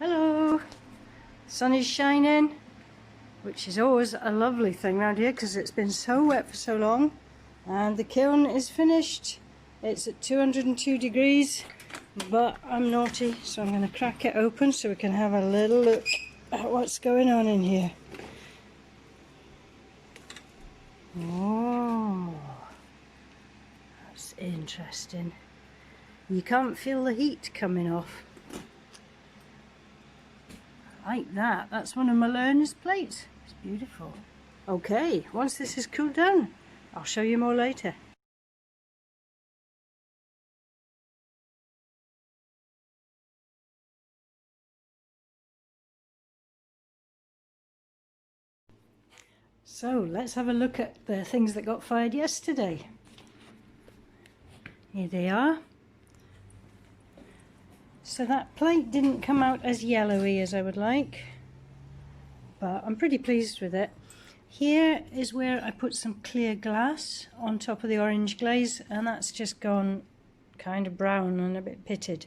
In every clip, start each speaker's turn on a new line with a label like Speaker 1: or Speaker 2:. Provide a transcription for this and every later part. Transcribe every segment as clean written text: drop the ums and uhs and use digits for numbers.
Speaker 1: Hello! Sun is shining, which is always a lovely thing around here because it's been so wet for so long. And the kiln is finished. It's at 202 degrees, but I'm naughty, so I'm going to crack it open so we can have a little look at what's going on in here. Oh, that's interesting. You can't feel the heat coming off. Like that. That's one of my learner's plates. It's beautiful. Okay, once this is cooled down, I'll show you more later. So let's have a look at the things that got fired yesterday. Here they are. So that plate didn't come out as yellowy as I would like, but I'm pretty pleased with it. Here is where I put some clear glass on top of the orange glaze, and that's just gone kind of brown and a bit pitted.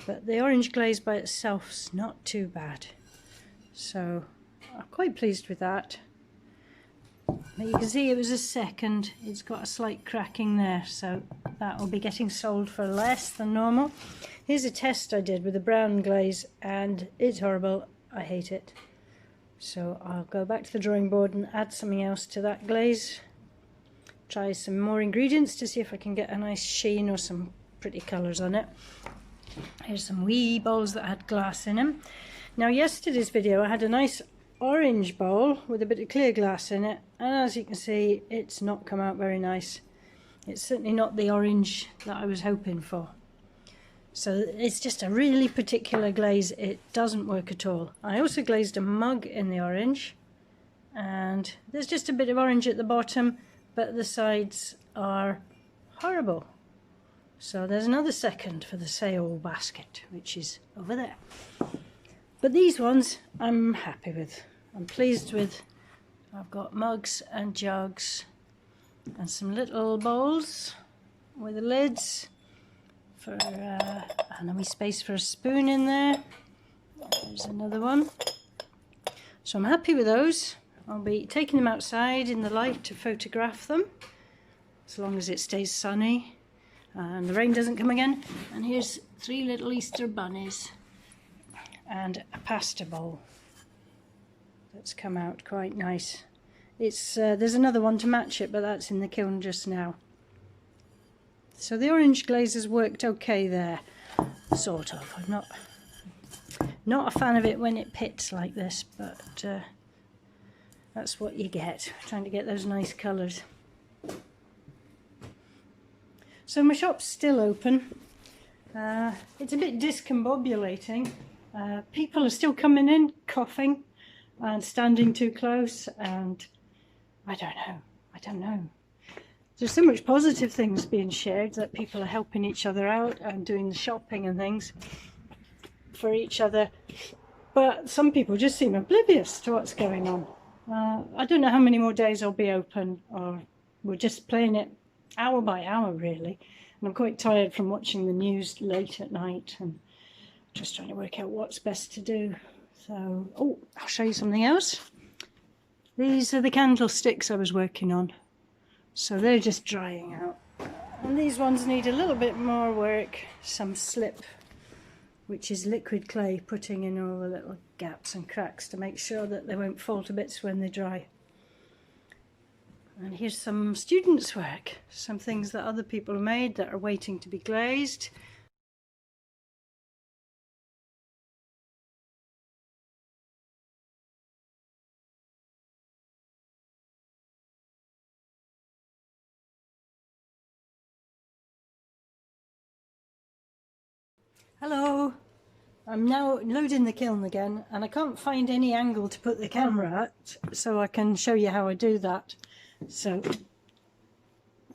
Speaker 1: But the orange glaze by itself's not too bad. So I'm quite pleased with that. But you can see it was a second. It's got a slight cracking there, so that will be getting sold for less than normal. Here's a test I did with the brown glaze, and it's horrible. I hate it. So I'll go back to the drawing board and add something else to that glaze. Try some more ingredients to see if I can get a nice sheen or some pretty colours on it. Here's some wee bowls that had glass in them. Now yesterday's video I had a nice orange bowl with a bit of clear glass in it, and as you can see it's not come out very nice. It's certainly not the orange that I was hoping for. So it's just a really particular glaze. It doesn't work at all. I also glazed a mug in the orange, and there's just a bit of orange at the bottom, but the sides are horrible. So there's another second for the sale basket, which is over there. But these ones I'm happy with. I'm pleased with. I've got mugs and jugs and some little bowls with the lids for and a wee space for a spoon in there. There's another one. So I'm happy with those. I'll be taking them outside in the light to photograph them, as long as it stays sunny and the rain doesn't come again. And here's 3 little Easter bunnies and a pasta bowl that's come out quite nice. It's there's another one to match it, but that's in the kiln just now. So the orange glaze has worked okay there, sort of. I'm not a fan of it when it pits like this, but that's what you get, trying to get those nice colours. So my shop's still open. It's a bit discombobulating. People are still coming in, coughing and standing too close, and I don't know. There's so much positive things being shared, that people are helping each other out and doing the shopping and things for each other, but some people just seem oblivious to what's going on. I don't know how many more days I'll be open, or we're just playing it hour by hour really, and I'm quite tired from watching the news late at night and just trying to work out what's best to do. So, oh, I'll show you something else. These are the candlesticks I was working on. So they're just drying out. And these ones need a little bit more work. Some slip, which is liquid clay, putting in all the little gaps and cracks to make sure that they won't fall to bits when they dry. And here's some students' work. Some things that other people have made that are waiting to be glazed. Hello! I'm now loading the kiln again, and I can't find any angle to put the camera at, so I can show you how I do that. So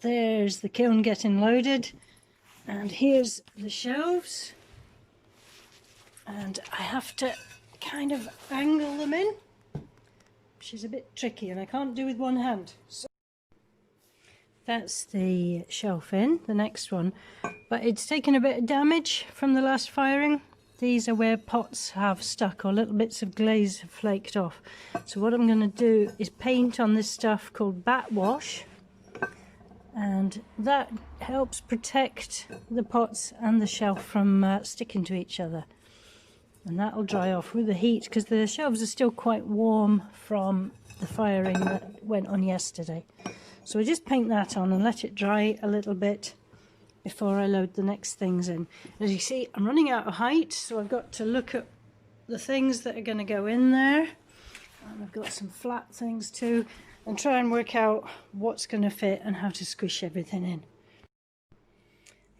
Speaker 1: there's the kiln getting loaded, and here's the shelves, and I have to kind of angle them in, which is a bit tricky and I can't do with one hand. So that's the shelf in, the next one, but it's taken a bit of damage from the last firing. these are where pots have stuck or little bits of glaze have flaked off. So what I'm going to do is paint on this stuff called bat wash, and that helps protect the pots and the shelf from sticking to each other. And that'll dry off with the heat, because the shelves are still quite warm from the firing that went on yesterday. So I just paint that on and let it dry a little bit before I load the next things in. As you see, I'm running out of height, so I've got to look at the things that are going to go in there. And I've got some flat things too, and try and work out what's going to fit and how to squish everything in.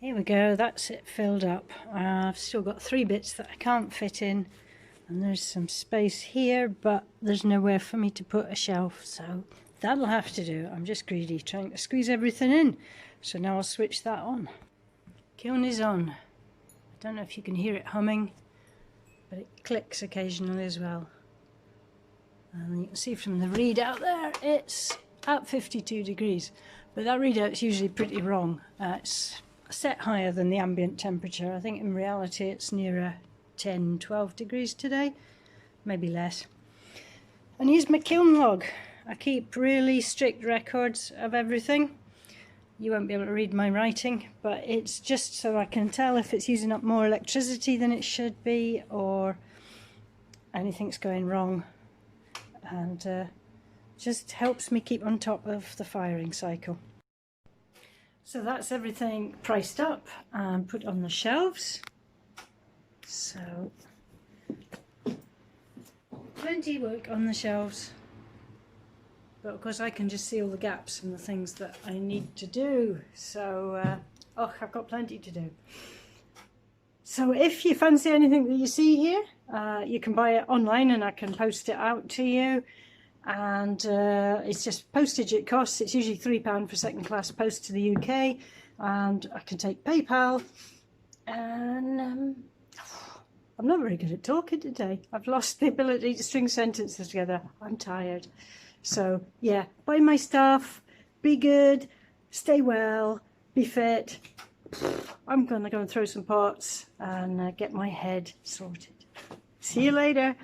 Speaker 1: Here we go, that's it filled up. I've still got 3 bits that I can't fit in, and there's some space here, but there's nowhere for me to put a shelf, so that'll have to do. I'm just greedy, trying to squeeze everything in. So now I'll switch that on. Kiln is on. I don't know if you can hear it humming, but it clicks occasionally as well. And you can see from the readout there, it's at 52 degrees, but that readout's usually pretty wrong. It's set higher than the ambient temperature. I think in reality it's nearer 10-12 degrees today, maybe less. And here's my kiln log. I keep really strict records of everything. You won't be able to read my writing, but it's just so I can tell if it's using up more electricity than it should be, or anything's going wrong. And just helps me keep on top of the firing cycle. So that's everything priced up and put on the shelves. So plenty of work on the shelves, but of course I can just see all the gaps and the things that I need to do. So I've got plenty to do. So if you fancy anything that you see here, you can buy it online and I can post it out to you. And it's just postage it costs. It's usually £3 for second class post to the UK, and I can take PayPal. And I'm not very good at talking today. I've lost the ability to string sentences together. I'm tired. So yeah, buy my stuff, be good, stay well, be fit. I'm gonna go and throw some pots and get my head sorted. See you later.